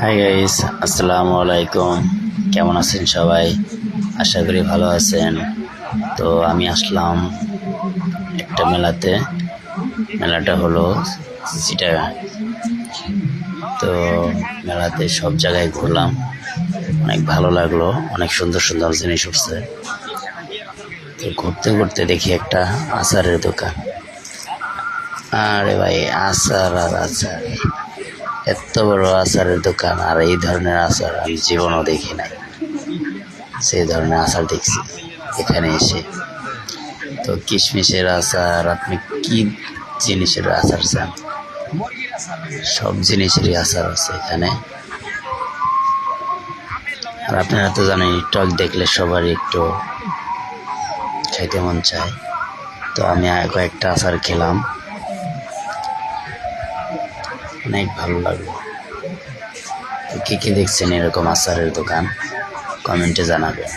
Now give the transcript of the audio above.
Hi guys, আসসালামু আলাইকুম। কেমন আছেন সবাই? আশা করি ভালো আছেন। তো আমি আসলাম একটা মেলাতে। মেলাটা হলো চিটাগাং। তো মেলাতে সব জায়গায় ঘুরলাম, অনেক ভালো লাগলো। অনেক সুন্দর সুন্দর জিনিস উঠছে। তো ঘুরতে ঘুরতে দেখি একটা আচারের দোকান। আরে ভাই, আচার আর আচার! এত বড় আচারের দোকান, আর এই ধরনের আচার আমি জীবনও দেখি নাই। সেই ধরনের আচার দেখছি এখানে এসে। তো কিশমিশের আচার, আপনি কি জিনিসের আচার চান, সব জিনিসেরই আচার আছে এখানে। আর আপনারা তো জানেন, টক দেখলে সবারই একটু খাইতে মন চায়। তো আমি কয়েকটা আচার খেলাম, অনেক ভালো লাগলো। তো কে কে দেখছেন এরকম আচারের দোকান, কমেন্টে জানাবেন।